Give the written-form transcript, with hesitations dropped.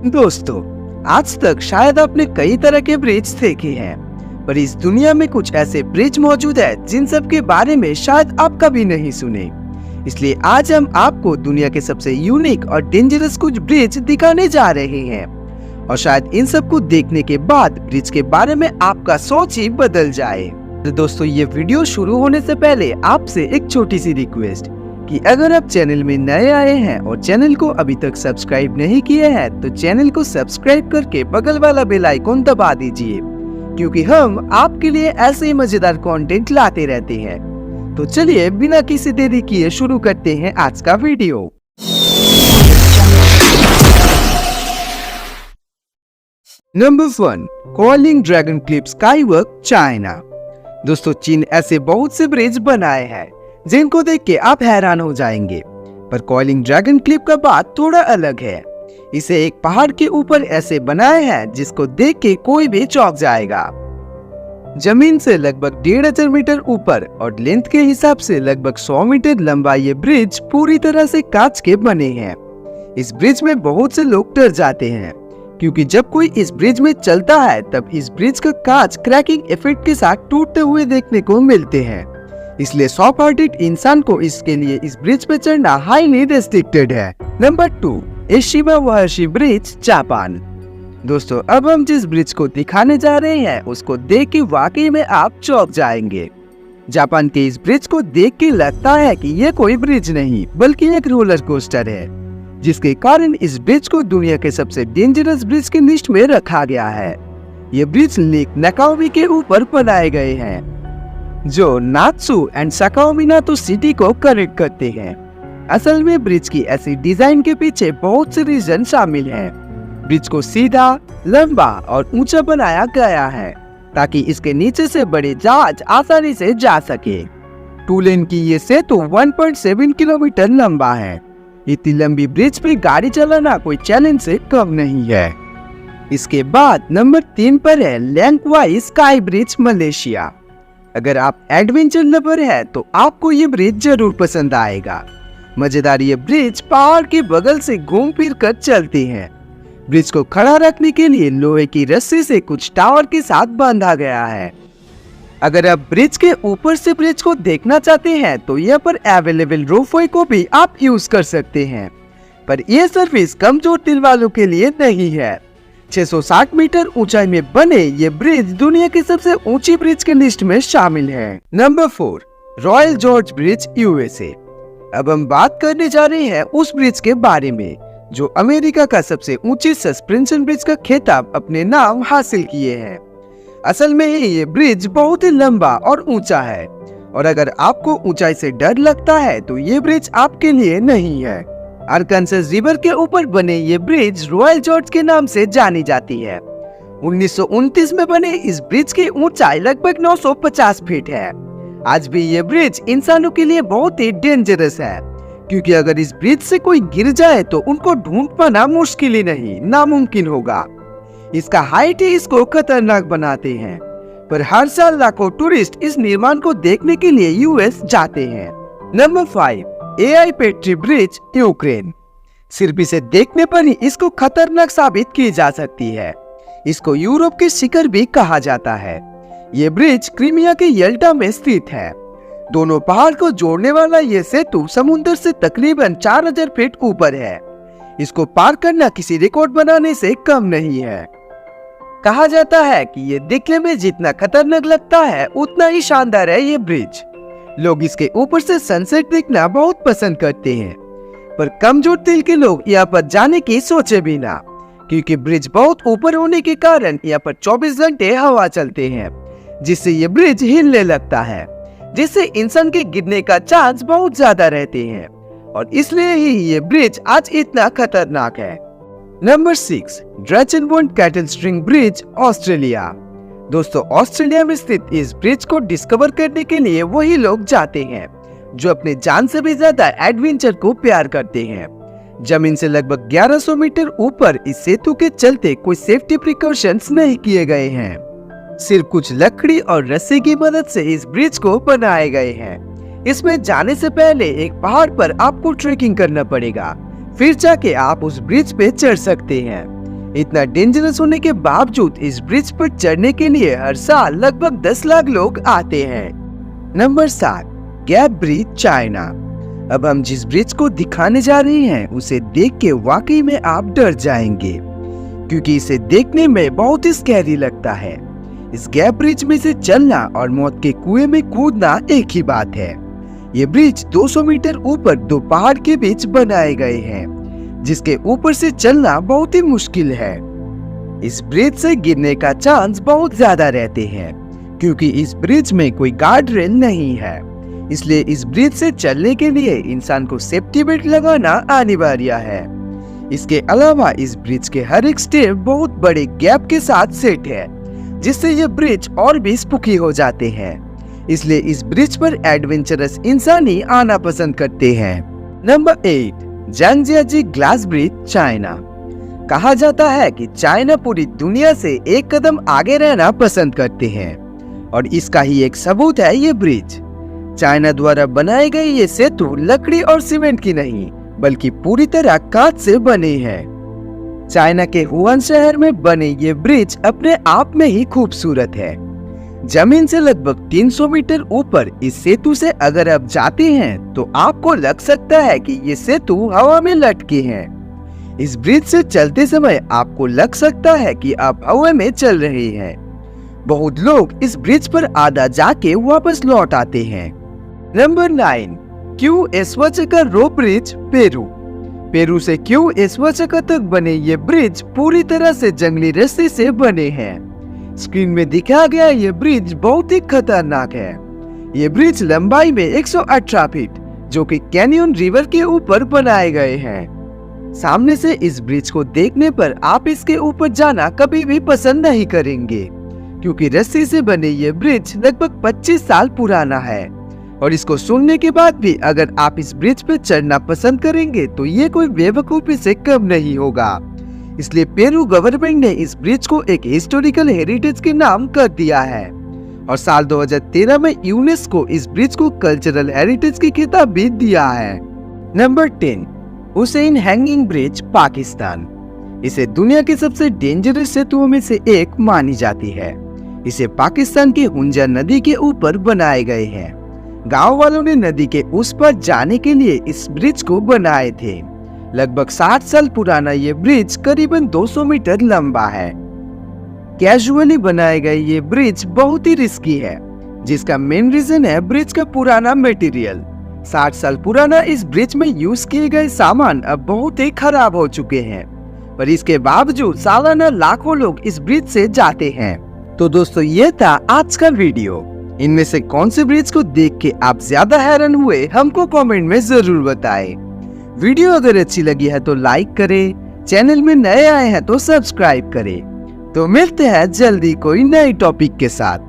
दोस्तों, आज तक शायद आपने कई तरह के ब्रिज देखे हैं, पर इस दुनिया में कुछ ऐसे ब्रिज मौजूद है जिन सब के बारे में शायद आप कभी नहीं सुने। इसलिए आज हम आपको दुनिया के सबसे यूनिक और डेंजरस कुछ ब्रिज दिखाने जा रहे हैं, और शायद इन सब को देखने के बाद ब्रिज के बारे में आपका सोच ही बदल जाए। तो दोस्तों, ये वीडियो शुरू होने से पहले आपसे एक छोटी सी रिक्वेस्ट कि अगर आप चैनल में नए आए हैं और चैनल को अभी तक सब्सक्राइब नहीं किए हैं तो चैनल को सब्सक्राइब करके बगल वाला बेल आइकॉन दबा दीजिए, क्योंकि हम आपके लिए ऐसे ही मजेदार कंटेंट लाते रहते हैं। तो चलिए बिना किसी देरी किए शुरू करते हैं आज का video. Number 1, calling dragon Cliff skywalk, China. दोस्तों, चीन ऐसे बहुत से ब्रिज बनाए हैं जिनको देख के आप हैरान हो जाएंगे, पर कॉलिंग ड्रैगन क्लिफ का बात थोड़ा अलग है। इसे एक पहाड़ के ऊपर ऐसे बनाया है जिसको देख के कोई भी चौंक जाएगा। जमीन से लगभग 1500 मीटर ऊपर और लेंथ के हिसाब से लगभग 100 मीटर लंबा ये ब्रिज पूरी तरह से कांच के बने हैं। इस ब्रिज में बहुत से लोग डर जाते हैं, क्योंकि जब कोई इस ब्रिज में चलता है तब इस ब्रिज का कांच क्रैकिंग इफेक्ट के साथ टूटते हुए देखने को मिलते हैं। इसलिए सॉफ्ट हार्टेड इंसान को इसके लिए इस ब्रिज पे चढ़ना हाईली रेस्ट्रिक्टेड है। Number 2, Eshima Ohashi bridge, Japan. दोस्तों, अब हम जिस ब्रिज को दिखाने जा रहे हैं उसको देख के वाकई में आप चौंक जाएंगे। जापान के इस ब्रिज को देख के लगता है कि ये कोई ब्रिज नहीं बल्कि एक रोलर कोस्टर है, जिसके कारण इस ब्रिज को दुनिया के सबसे डेंजरस ब्रिज की लिस्ट में रखा गया है। ये ब्रिज लेक नकाओमी के ऊपर बनाए गए हैं, जो नात्सु एंड साकाओमिनातो सिटी को कनेक्ट करते हैं। असल में ब्रिज की ऐसी डिजाइन के पीछे बहुत से रीजन शामिल हैं। ब्रिज को सीधा, लंबा और ऊंचा बनाया गया है ताकि इसके नीचे से बड़े जहाज आसानी से जा सके। 2 लेन की ये सेतु 1.7 किलोमीटर लंबा है। इतनी लंबी ब्रिज पे गाड़ी चलाना कोई चैलेंज से कम नहीं है। इसके बाद नंबर 3 पर है लैंगवाई स्काई ब्रिज, मलेशिया। अगर आप एडवेंचर लवर है तो आपको ये ब्रिज जरूर पसंद आएगा। मजेदार ये ब्रिज पहाड़ के बगल से घूम फिर कर चलते हैं। ब्रिज को खड़ा रखने के लिए लोहे की रस्सी से कुछ टावर के साथ बांधा गया है। अगर आप ब्रिज के ऊपर से ब्रिज को देखना चाहते हैं तो यहाँ पर अवेलेबल रोपवे को भी आप यूज कर सकते हैं, पर यह सर्विस कमजोर दिल वालों के लिए नहीं है। 660 मीटर ऊंचाई में बने ये ब्रिज दुनिया की सबसे ऊंची ब्रिज के लिस्ट में शामिल है। Number 4, royal George bridge, USA. अब हम बात करने जा रहे हैं उस ब्रिज के बारे में जो अमेरिका का सबसे ऊंची सस्पेंशन ब्रिज का खिताब अपने नाम हासिल किए हैं। असल में ये ब्रिज बहुत ही लंबा और ऊंचा है, और अगर आपको ऊंचाई से डर लगता है तो ये ब्रिज आपके लिए नहीं है। आरकानसस रिवर के ऊपर बने ये ब्रिज रॉयल जॉर्ज के नाम से जानी जाती है। 1929 में बने इस ब्रिज की ऊंचाई लगभग 950 फीट है। आज भी ये ब्रिज इंसानों के लिए बहुत ही डेंजरस है, क्योंकि अगर इस ब्रिज से कोई गिर जाए तो उनको ढूंढ पाना मुश्किल ही नहीं, नामुमकिन होगा। इसका हाइट ही इसको खतरनाक बनाते हैं, पर हर साल लाखों टूरिस्ट इस निर्माण को देखने के लिए यूएस जाते हैं। Number 5, AI petri bridge, Ukraine. सिर्फ इसे देखने पर ही इसको खतरनाक साबित की जा सकती है। इसको यूरोप के शिखर भी कहा जाता है। ये ब्रिज क्रीमिया के यल्टा में स्थित है। दोनों पहाड़ को जोड़ने वाला ये सेतु समुद्र से तकरीबन 4000 फीट ऊपर है। इसको पार करना किसी रिकॉर्ड बनाने से कम नहीं है। कहा जाता है कि ये दिखने में जितना खतरनाक लगता है उतना ही शानदार है ये ब्रिज। लोग इसके ऊपर से सनसेट देखना बहुत पसंद करते हैं, पर कमजोर दिल के लोग यहाँ पर जाने की सोचे भी ना, क्योंकि ब्रिज बहुत ऊपर होने के कारण यहाँ पर 24 घंटे हवा चलते हैं, जिससे ये ब्रिज हिलने लगता है, जिससे इंसान के गिरने का चांस बहुत ज्यादा रहते हैं, और इसलिए ही ये ब्रिज आज इतना खतरनाक है। नंबर 6, ड्रैचनबोर्न कैटल स्ट्रिंग ब्रिज, ऑस्ट्रेलिया। दोस्तों, ऑस्ट्रेलिया में स्थित इस ब्रिज को डिस्कवर करने के लिए वही लोग जाते हैं जो अपने जान से भी ज्यादा एडवेंचर को प्यार करते हैं। जमीन से लगभग 1100 मीटर ऊपर इस सेतु के चलते कोई सेफ्टी प्रिकॉशंस नहीं किए गए हैं। सिर्फ कुछ लकड़ी और रस्सी की मदद से इस ब्रिज को बनाए गए हैं। इसमें जाने से पहले एक पहाड़ पर आपको ट्रेकिंग करना पड़ेगा, फिर जाके आप उस ब्रिज पे चढ़ सकते हैं। इतना डेंजरस होने के बावजूद इस ब्रिज पर चढ़ने के लिए हर साल लगभग 10 लाख लोग आते हैं। Number 7, gap bridge, China. अब हम जिस ब्रिज को दिखाने जा रहे हैं उसे देख के वाकई में आप डर जाएंगे, क्योंकि इसे देखने में बहुत ही स्कैरी लगता है। इस गैप ब्रिज में से चलना और मौत के कुएं में कूदना एक ही बात है। ये ब्रिज 200 मीटर ऊपर 2 पहाड़ के बीच बनाए गए हैं, जिसके ऊपर से चलना बहुत ही मुश्किल है। इस ब्रिज से गिरने का चांस बहुत ज्यादा रहते हैं, क्योंकि इस ब्रिज में कोई गार्ड रेल नहीं है। इसलिए इस ब्रिज से चलने के लिए इंसान को सेफ्टी बेल्ट लगाना अनिवार्य है। इसके अलावा इस ब्रिज के हर एक स्टेप बहुत बड़े गैप के साथ सेट है, जिससे ये ब्रिज और भी स्पूकी हो जाते हैं। इसलिए इस ब्रिज पर एडवेंचरस इंसान ही आना पसंद करते हैं। Number 8, Zhangjiajie glass bridge, China. कहा जाता है कि चाइना पूरी दुनिया से एक कदम आगे रहना पसंद करते हैं, और इसका ही एक सबूत है ये ब्रिज। चाइना द्वारा बनाए गए ये सेतु लकड़ी और सीमेंट की नहीं, बल्कि पूरी तरह कांच से बने हैं। चाइना के हुआन शहर में बने ये ब्रिज अपने आप में ही खूबसूरत है। जमीन से लगभग 300 मीटर ऊपर इस सेतु से अगर आप जाते हैं तो आपको लग सकता है कि ये सेतु हवा में लटके हैं। इस ब्रिज से चलते समय आपको लग सकता है कि आप हवा में चल रहे हैं। बहुत लोग इस ब्रिज पर आधा जाके वापस लौट आते हैं। नंबर 9, क्यू एस्वाचका रोप ब्रिज, पेरू। पेरू से क्यू एस्वाचका तक बने ये ब्रिज पूरी तरह से जंगली रस्सी से बने हैं। स्क्रीन में दिखाया गया ये ब्रिज बहुत ही खतरनाक है। ये ब्रिज लंबाई में 118 फीट, जो कि कैनियन रिवर के ऊपर बनाए गए हैं। सामने से इस ब्रिज को देखने पर आप इसके ऊपर जाना कभी भी पसंद नहीं करेंगे, क्योंकि रस्सी से बने ये ब्रिज लगभग 25 साल पुराना है। और इसको सुनने के बाद भी अगर आप इस ब्रिज पे चढ़ना पसंद करेंगे तो ये कोई बेवकूफी से कम नहीं होगा। इसलिए पेरू गवर्नमेंट ने इस ब्रिज को एक हिस्टोरिकल हेरिटेज के नाम कर दिया है, और साल 2013 में यूनेस्को इस ब्रिज को कल्चरल हेरिटेज की खिताब भी दिया है। Number 10, Hussain hanging bridge, Pakistan. इसे दुनिया के सबसे डेंजरस सेतुओं में से एक मानी जाती है। इसे पाकिस्तान की हुंजा नदी के ऊपर बनाए गए हैं। गांव वालों ने नदी के उस पार जाने के लिए इस ब्रिज को बनाए थे। लगभग 60 साल पुराना ये ब्रिज करीबन 200 मीटर लंबा है। कैजुअली बनाए गए ये ब्रिज बहुत ही रिस्की है, जिसका मेन रीजन है ब्रिज का पुराना मटेरियल। 60 साल पुराना इस ब्रिज में यूज किए गए सामान अब बहुत ही खराब हो चुके हैं, पर इसके बावजूद सालाना लाखों लोग इस ब्रिज से जाते हैं। तो दोस्तों, ये था आज का वीडियो। इनमें से कौन से ब्रिज को देख के आप ज्यादा हैरान हुए, हमको कमेंट में जरूर बताएं। वीडियो अगर अच्छी लगी है तो लाइक करें, चैनल में नए आए हैं तो सब्सक्राइब करें। तो मिलते हैं जल्दी कोई नई टॉपिक के साथ।